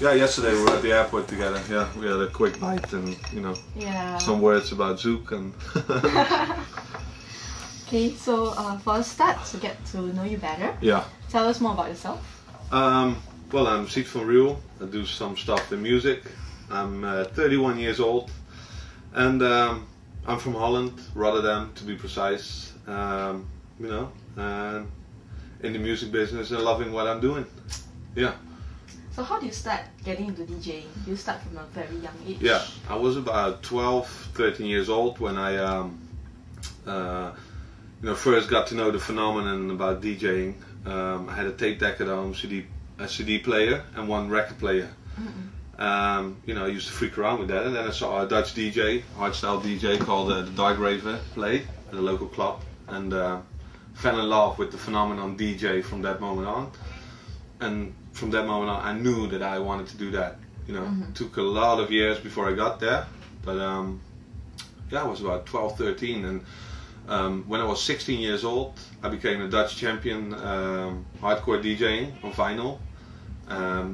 Yeah, yesterday we were at the airport together. Yeah, we had a quick bite and, you know, some words about Zouk and... Okay, so for a start, to get to know you better, tell us more about yourself. Well, I'm Sied van Riel. I do some stuff in music. I'm 31 years old, and I'm from Holland, Rotterdam to be precise. You know, in the music business and loving what I'm doing. Yeah. So how do you start getting into DJing? You start from a very young age? Yeah, I was about 12, 13 years old when I you know, first got to know the phenomenon about DJing. I had a tape deck at home, a CD player and one record player. You know, I used to freak around with that, and then I saw a Dutch DJ, hardstyle DJ called the Dark Raver play at a local club, and fell in love with the phenomenon DJ from that moment on. And from that moment on, I knew that I wanted to do that. You know, it took a lot of years before I got there, but yeah, I was about 12, 13, and when I was 16 years old, I became a Dutch champion hardcore DJing on vinyl.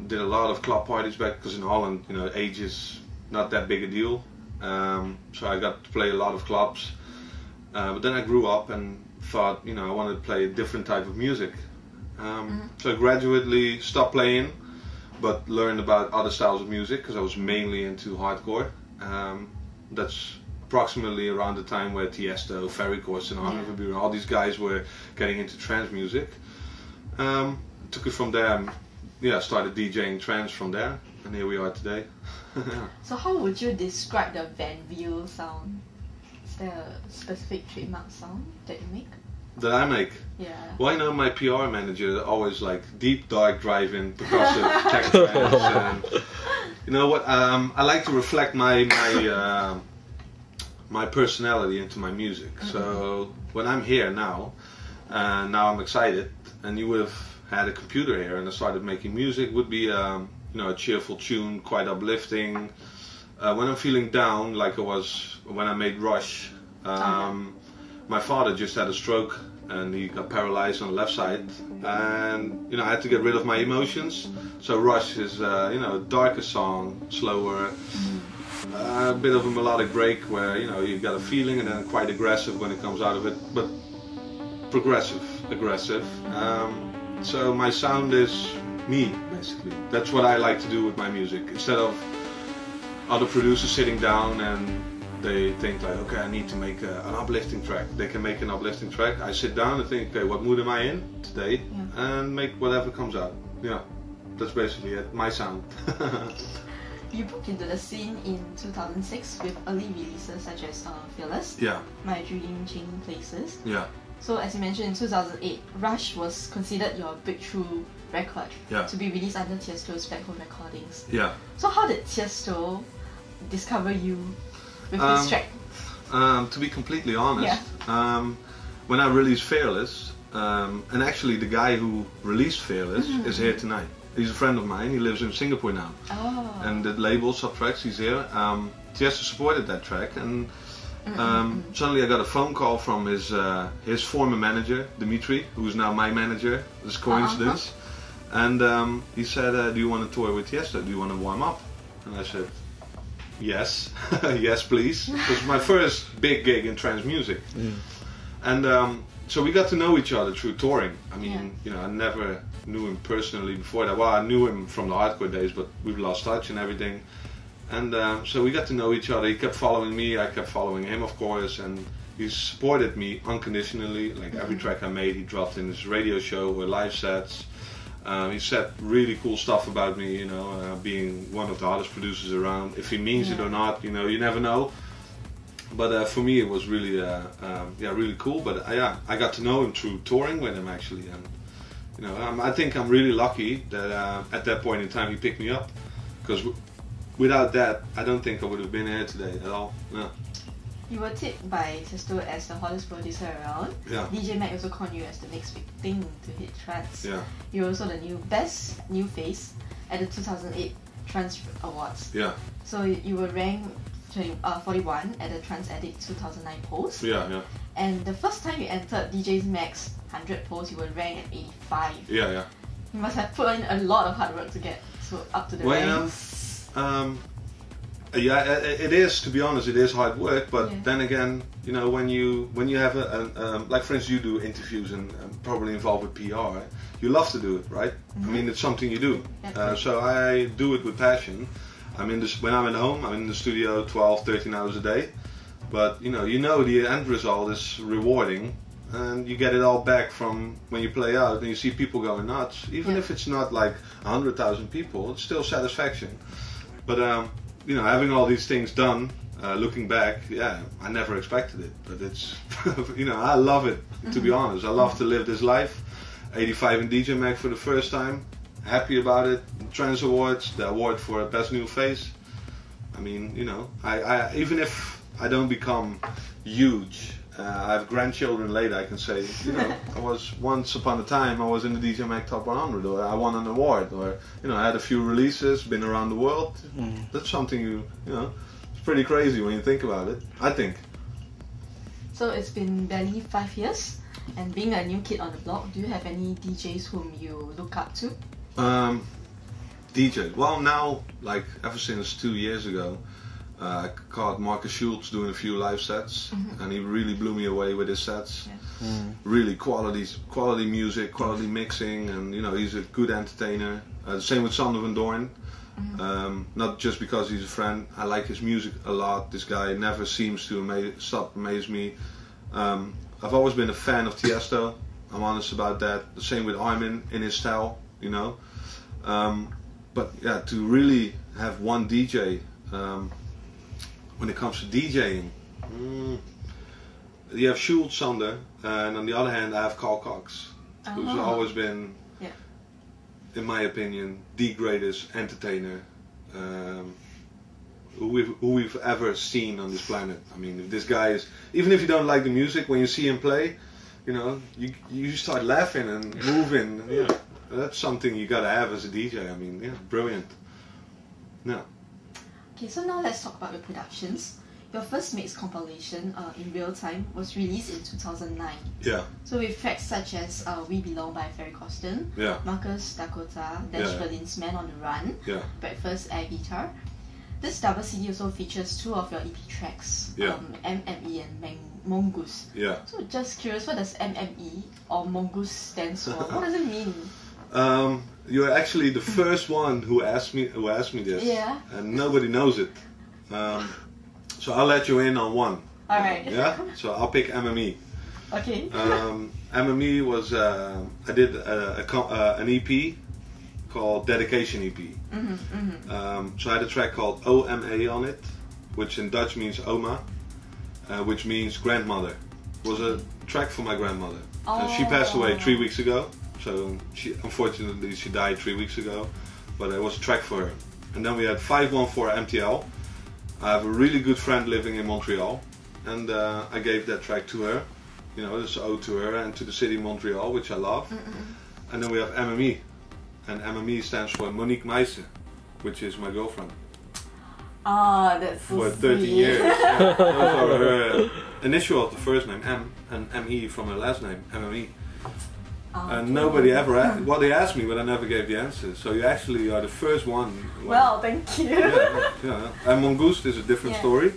Did a lot of club parties back, because in Holland, you know, age is not that big a deal. So I got to play a lot of clubs. But then I grew up and thought, you know, I wanted to play a different type of music. So I gradually stopped playing, but learned about other styles of music, because I was mainly into hardcore. That's approximately around the time where Tiesto, Felix and all these guys were getting into trance music. Took it from there. Yeah, started DJing trance from there, and here we are today. So how would you describe the Van Riel sound? Is there a specific trademark sound that you make? That I make? Yeah. Well, I know my PR manager always like deep, dark, driving, percussive tech trance. And you know what? I like to reflect my personality into my music. So when I'm here now, now I'm excited, and you would have had a computer here and I started making music, would be you know, a cheerful tune, quite uplifting. When I'm feeling down, like I was when I made Rush, my father just had a stroke and he got paralyzed on the left side, and you know, I had to get rid of my emotions. So Rush is you know, a darker song, slower, a bit of a melodic break where, you know, you got a feeling, and then quite aggressive when it comes out of it, but progressive, aggressive. So my sound is me, basically. That's what I like to do with my music. Instead of other producers sitting down and they think like, okay, I need to make an uplifting track. They can make an uplifting track. I sit down and think, okay, what mood am I in today? And make whatever comes out. Yeah, that's basically it, my sound. You broke into the scene in 2006 with early releases such as Felix, My Dream Changing Places. Yeah. So as you mentioned, in 2008, Rush was considered your breakthrough record to be released under Tiesto's Back Home Recordings. Yeah. So how did Tiesto discover you with this track? To be completely honest, when I released Fearless, and actually the guy who released Fearless is here tonight. He's a friend of mine, he lives in Singapore now. And the label, Subtracks, he's here. Tiesto supported that track, and suddenly I got a phone call from his former manager, Dimitri, who's now my manager. This coincidence. And he said, do you want to tour with Tiesto? Do you want to warm up? And I said, yes, yes please. It was my first big gig in trance music. And so we got to know each other through touring. I mean, you know, I never knew him personally before that. Well, I knew him from the hardcore days, but we've lost touch and everything. And so we got to know each other. He kept following me, I kept following him, of course, and he supported me unconditionally. Like every track I made, he dropped in his radio show or live sets. He said really cool stuff about me, you know, being one of the hardest producers around. If he means it or not, you know, you never know. But for me, it was really, really cool. But I got to know him through touring with him actually, and you know, I think I'm really lucky that at that point in time he picked me up, because without that, I don't think I would have been here today at all. No. You were tipped by Tiesto as the hottest producer around. DJ Mag also called you as the next big thing to hit trance. You were also the best new face at the 2008 Trance Awards. So you were ranked 41 at the Trance Addict 2009 polls. And the first time you entered DJ Mag's 100 polls, you were ranked at 85. You must have put in a lot of hard work to get so up to the ranks? Yeah, it is, to be honest, it is hard work, but then again, you know, when you have like for instance you do interviews and probably involved with PR, you love to do it, right? I mean, it's something you do. So I do it with passion. When I'm at home, I'm in the studio 12, 13 hours a day, but you know the end result is rewarding, and you get it all back from when you play out and you see people going nuts. Even if it's not like 100,000 people, it's still satisfaction. But you know, having all these things done, looking back, I never expected it, but it's, you know, I love it, to be honest. I love to live this life. 85 in DJ Mag for the first time, happy about it. Trans Awards, the award for Best New Face. I mean, you know, I even if I don't become huge, I have grandchildren later, I can say, you know, I was once upon a time, I was in the DJ Mag Top 100, or I won an award, or, you know, I had a few releases, been around the world. That's something you know, it's pretty crazy when you think about it, I think. So it's been barely 5 years, and being a new kid on the block, do you have any DJs whom you look up to? DJ, well now, like ever since 2 years ago, I caught Marcus Schultz doing a few live sets, and he really blew me away with his sets. Really quality music, quality mixing, and you know, he's a good entertainer. Same with Sandra van Doorn. Not just because he's a friend, I like his music a lot. This guy never seems to stop amaze me. I've always been a fan of Tiesto, I'm honest about that. The same with Armin in his style, you know. But yeah, to really have one DJ, when it comes to DJing, you have Schultz, Sander, and on the other hand I have Carl Cox, who's always been, in my opinion, the greatest entertainer who we've ever seen on this planet. I mean, this guy is, even if you don't like the music, when you see him play, you know, you start laughing and moving. That's something you gotta have as a DJ. I mean, brilliant. Okay, so now let's talk about your productions. Your first mix compilation, In Real Time, was released in 2009. So with tracks such as We Belong by Ferry Costin, Marcus Dakota, Dash Berlin's Man on the Run, Breakfast Air Guitar. This double CD also features 2 of your EP tracks, MME and Mongoose. So just curious, what does MME or Mongoose stands for? What does it mean? You're actually the first one who asked me this, and nobody knows it. So I'll let you in on one. Alright. Yeah? So I'll pick MME. Okay. MME was, I did an EP called Dedication EP. So I had a track called OMA on it, which in Dutch means Oma, which means grandmother. It was a track for my grandmother. She passed away 3 weeks ago. So unfortunately she died 3 weeks ago, but it was a track for her. And then we had 514 MTL. I have a really good friend living in Montreal, and I gave that track to her. You know, it's ode to her and to the city of Montreal, which I love. And then we have MME, and MME stands for Monique Meijse, which is my girlfriend. That's so for 30 years. Those are her initial of the first name, M, and ME from her last name, MME. And nobody ever asked, well, they asked me, but I never gave the answer. So you actually are the first one. Well, thank you. And Mongoose is a different story.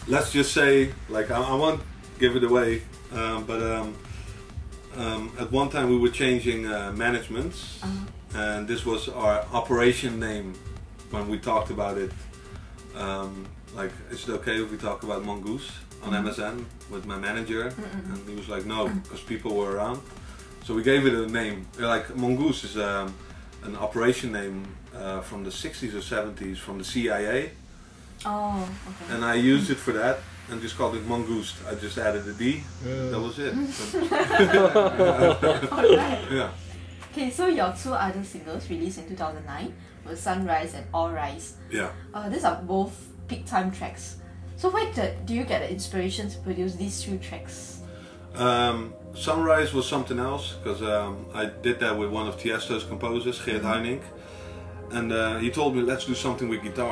Let's just say, like, I won't give it away, but at one time we were changing managements, and this was our operation name when we talked about it. Like, is it okay if we talk about Mongoose on MSN with my manager? And he was like, no, because people were around. So we gave it a name. Like, Mongoose is an operation name from the 60s or 70s from the CIA. And I used it for that and just called it Mongoose. I just added a D. That was it. Okay, so your 2 other singles released in 2009 were Sunrise and All Rise. These are both peak time tracks. So where do you get the inspiration to produce these 2 tracks? Sunrise was something else, because I did that with one of Tiesto's composers, Geert Heining, and he told me, let's do something with guitar.